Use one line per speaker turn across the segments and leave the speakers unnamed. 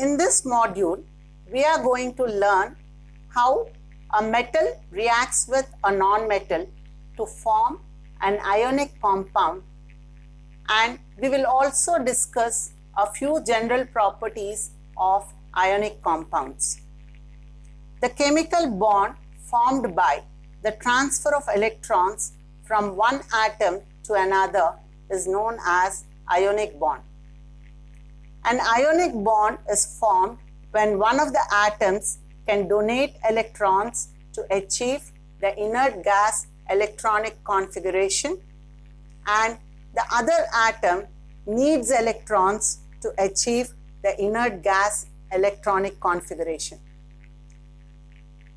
In this module, we are going to learn how a metal reacts with a non-metal to form an ionic compound, and we will also discuss a few general properties of ionic compounds. The chemical bond formed by the transfer of electrons from one atom to another is known as ionic bond. An ionic bond is formed when one of the atoms can donate electrons to achieve the inert gas electronic configuration, and the other atom needs electrons to achieve the inert gas electronic configuration.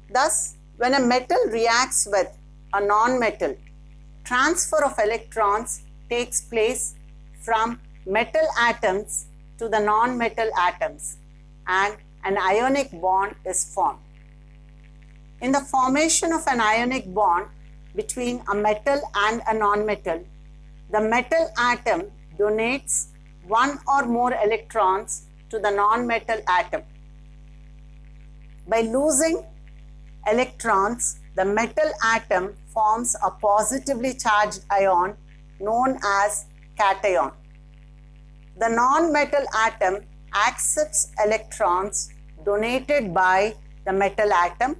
Thus, when a metal reacts with a non-metal, transfer of electrons takes place from metal atoms to the non-metal atoms, and an ionic bond is formed. In the formation of an ionic bond between a metal and a non-metal, the metal atom donates one or more electrons to the non-metal atom. By losing electrons, the metal atom forms a positively charged ion known as cation. The non-metal atom accepts electrons donated by the metal atom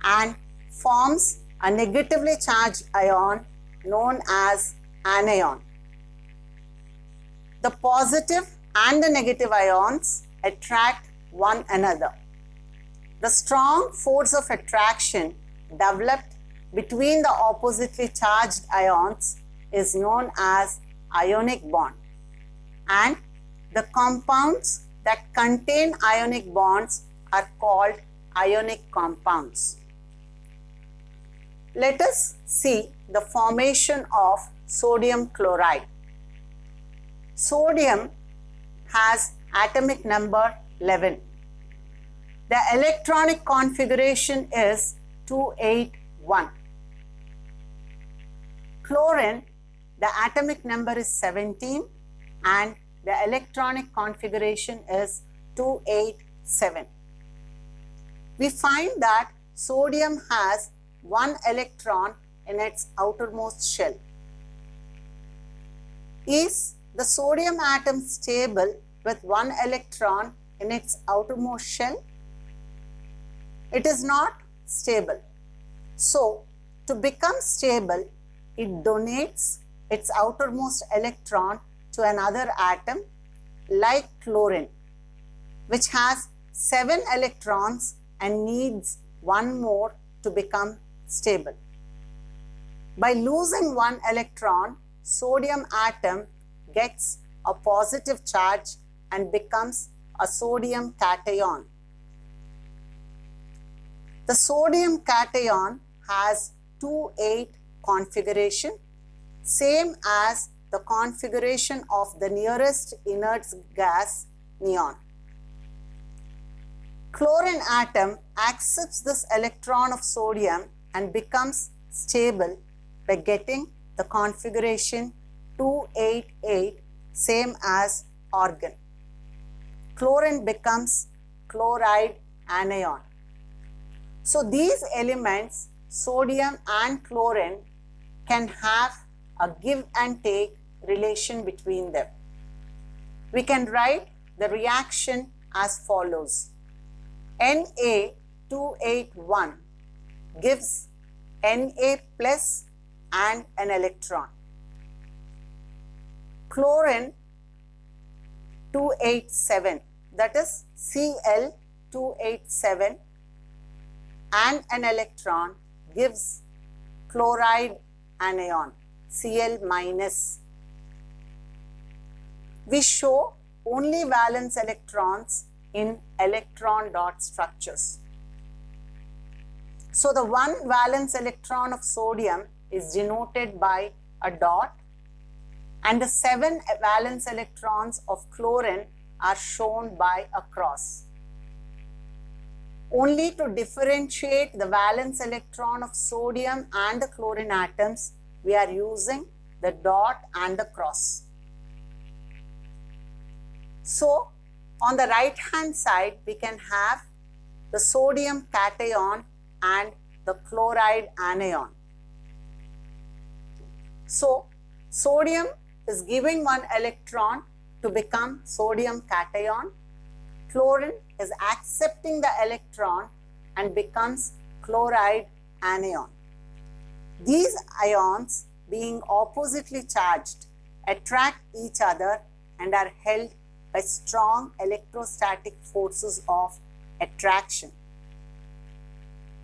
and forms a negatively charged ion known as anion. The positive and the negative ions attract one another. The strong force of attraction developed between the oppositely charged ions is known as ionic bond, and the compounds that contain ionic bonds are called ionic compounds. Let us see the formation of sodium chloride. Sodium has atomic number 11. The electronic configuration is 281. Chlorine, the atomic number is 17 and the electronic configuration is 287. We find that sodium has one electron in its outermost shell. Is the sodium atom stable with one electron in its outermost shell? It is not stable. So, to become stable, it donates its outermost electron to another atom like chlorine, which has 7 electrons and needs one more to become stable. By losing one electron, sodium atom gets a positive charge and becomes a sodium cation. The sodium cation has 2,8 configuration, same as the configuration of the nearest inert gas, neon. Chlorine atom accepts this electron of sodium and becomes stable by getting the configuration 288, same as argon. Chlorine becomes chloride anion. So these elements, sodium and chlorine, can have a give and take relation between them. We can write the reaction as follows. Na281 gives Na plus and an electron. Chlorine 287, that is Cl287 and an electron gives chloride anion, Cl minus. We show only valence electrons in electron dot structures. So the one valence electron of sodium is denoted by a dot, and the 7 valence electrons of chlorine are shown by a cross. Only to differentiate the valence electron of sodium and the chlorine atoms, we are using the dot and the cross. So, On the right hand side, we can have the sodium cation and the chloride anion. So, sodium is giving one electron to become sodium cation. Chlorine is accepting the electron and becomes chloride anion. These ions, being oppositely charged, attract each other and are held by strong electrostatic forces of attraction.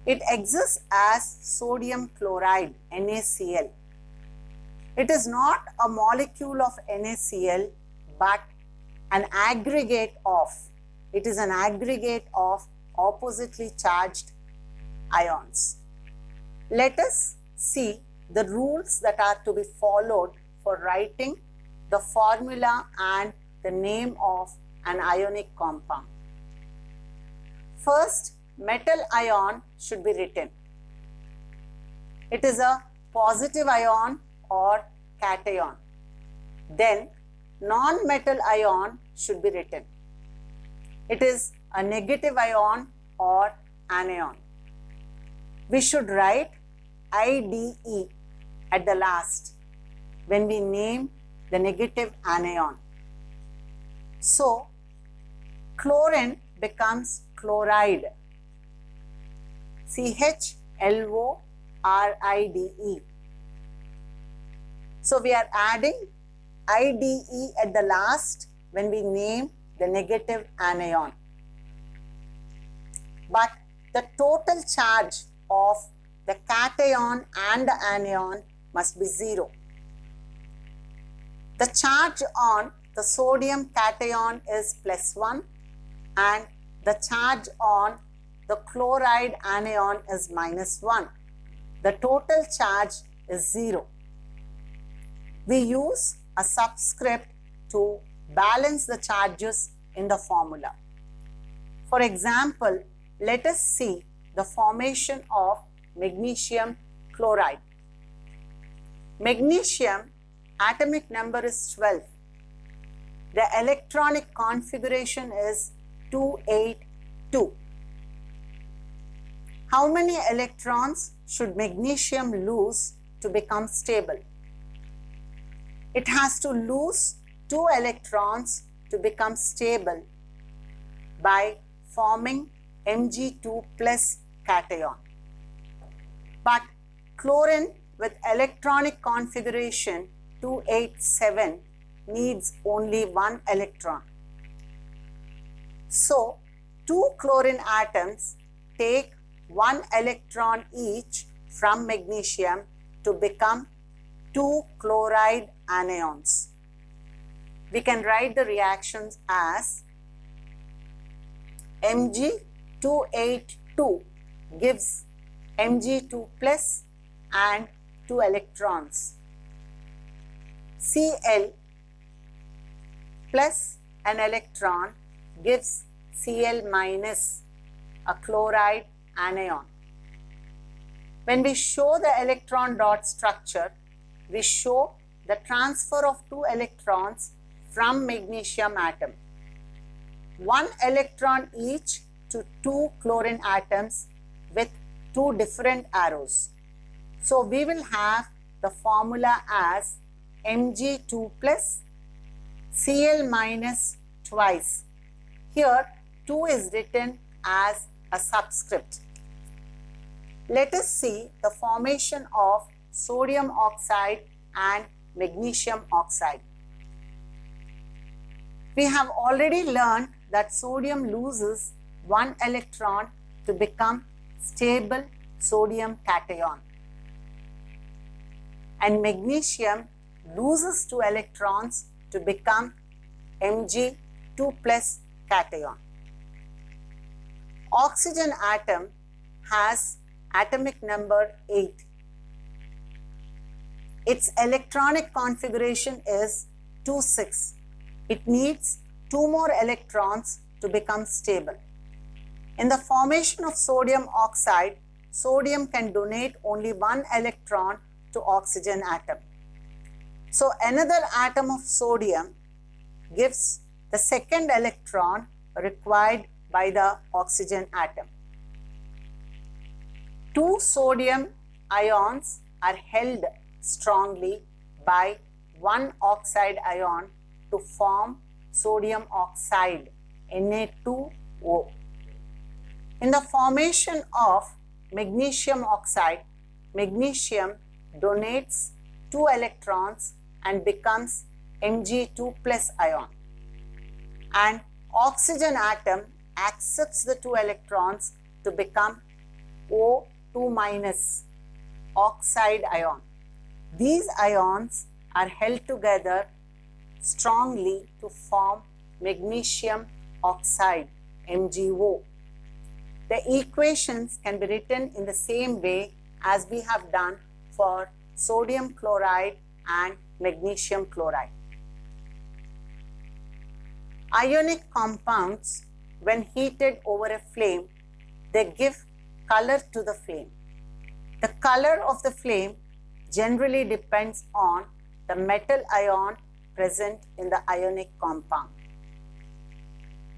It exists as sodium chloride, NaCl. It is not a molecule of NaCl but an aggregate of, it is an aggregate of oppositely charged ions. Let us see the rules that are to be followed for writing the formula and the name of an ionic compound. First, metal ion should be written. It is a positive ion or cation. Then, non-metal ion should be written. It is a negative ion or anion. We should write IDE at the last when we name the negative anion. So, chlorine becomes chloride, CHLORIDE. So, we are adding IDE at the last when we name the negative anion. But the total charge of the cation and the anion must be 0. The charge on the sodium cation is +1 and the charge on the chloride anion is -1. The total charge is 0. We use a subscript to balance the charges in the formula. For example, let us see the formation of magnesium chloride. Magnesium atomic number is 12. The electronic configuration is 282. How many electrons should magnesium lose to become stable? It has to lose 2 electrons to become stable by forming Mg2 plus cation. But chlorine with electronic configuration 287 needs only 1 electron. So, 2 chlorine atoms take 1 electron each from magnesium to become 2 chloride anions. We can write the reactions as Mg282 gives Mg2 plus and 2 electrons. Cl plus an electron gives Cl minus, a chloride anion. When we show the electron dot structure, we show the transfer of 2 electrons from magnesium atom. 1 electron each to 2 chlorine atoms with 2 different arrows. So, we will have the formula as Mg2 plus Cl minus twice. Here 2 is written as a subscript. Let us see the formation of sodium oxide and magnesium oxide. We have already learned that sodium loses 1 electron to become stable sodium cation, and magnesium loses 2 electrons to become Mg2 plus cation. Oxygen atom has atomic number 8. Its electronic configuration is 2,6. It needs 2 more electrons to become stable. In the formation of sodium oxide, sodium can donate only 1 electron to oxygen atom. So, another atom of sodium gives the second electron required by the oxygen atom. Two sodium ions are held strongly by one oxide ion to form sodium oxide Na2O. In the formation of magnesium oxide, magnesium donates 2 electrons and becomes Mg2 plus ion, and oxygen atom accepts the 2 electrons to become O2 minus oxide ion. These ions are held together strongly to form magnesium oxide MgO. The equations can be written in the same way as we have done for sodium chloride and magnesium chloride. Ionic compounds, when heated over a flame, they give color to the flame. The color of the flame generally depends on the metal ion present in the ionic compound.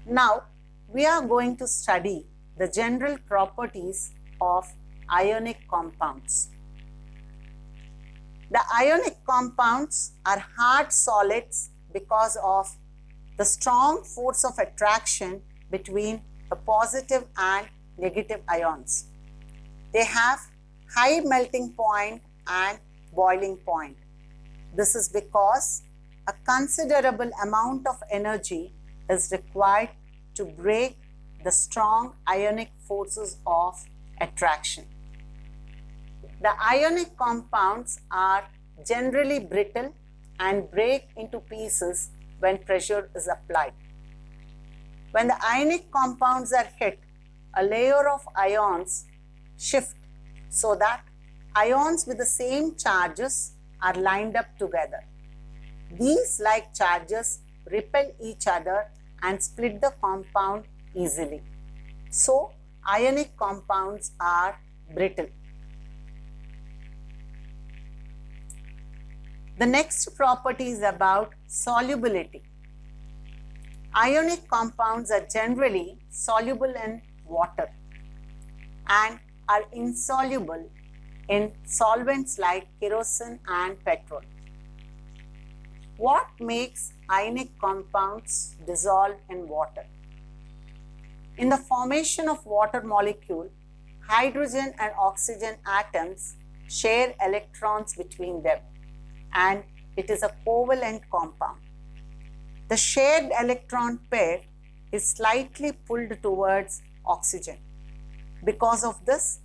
Now, we are going to study the general properties of ionic compounds. The ionic compounds are hard solids because of the strong force of attraction between the positive and negative ions. They have high melting point and boiling point. This is because a considerable amount of energy is required to break the strong ionic forces of attraction. The ionic compounds are generally brittle and break into pieces when pressure is applied. When the ionic compounds are hit, a layer of ions shift so that ions with the same charges are lined up together. These like charges repel each other and split the compound easily. So, ionic compounds are brittle. The next property is about solubility. Ionic compounds are generally soluble in water and are insoluble in solvents like kerosene and petrol. What makes ionic compounds dissolve in water? In the formation of water molecule, hydrogen and oxygen atoms share electrons between them, and it is a covalent compound. The shared electron pair is slightly pulled towards oxygen. Because of this,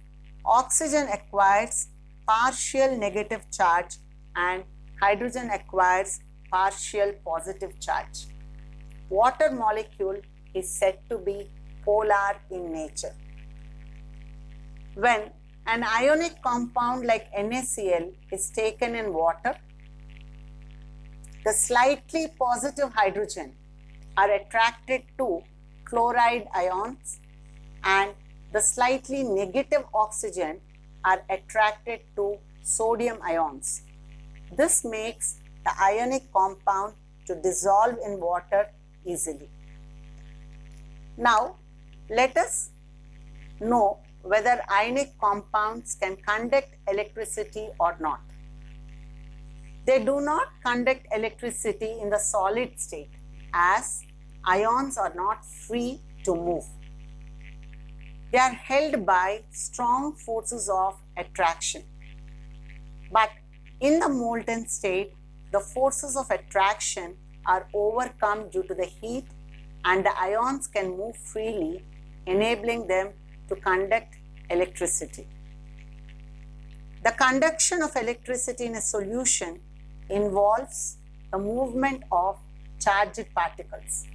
oxygen acquires partial negative charge and hydrogen acquires partial positive charge. Water molecule is said to be polar in nature. When an ionic compound like NaCl is taken in water, the slightly positive hydrogen are attracted to chloride ions and the slightly negative oxygen are attracted to sodium ions. This makes the ionic compound to dissolve in water easily. Now, let us know whether ionic compounds can conduct electricity or not. They do not conduct electricity in the solid state as ions are not free to move. They are held by strong forces of attraction. But in the molten state, the forces of attraction are overcome due to the heat and the ions can move freely, enabling them to conduct electricity. The conduction of electricity in a solution involves the movement of charged particles.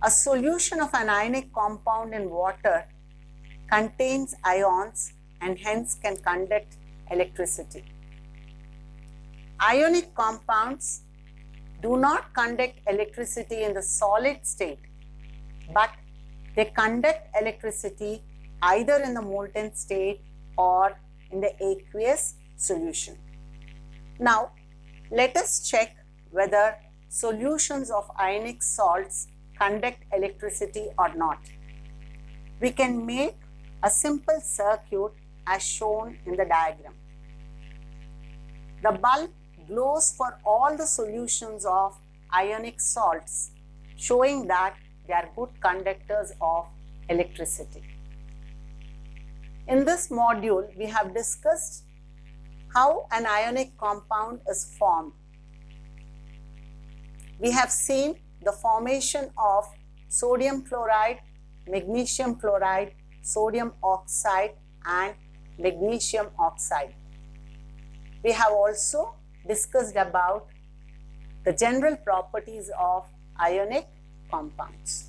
A solution of an ionic compound in water contains ions and hence can conduct electricity. Ionic compounds do not conduct electricity in the solid state, but they conduct electricity either in the molten state or in the aqueous solution. Now, let us check whether solutions of ionic salts conduct electricity or not. We can make a simple circuit as shown in the diagram. The bulb glows for all the solutions of ionic salts, showing that they are good conductors of electricity. In this module, we have discussed how an ionic compound is formed. We have seen the formation of sodium chloride, magnesium chloride, sodium oxide and magnesium oxide. We have also discussed about the general properties of ionic compounds.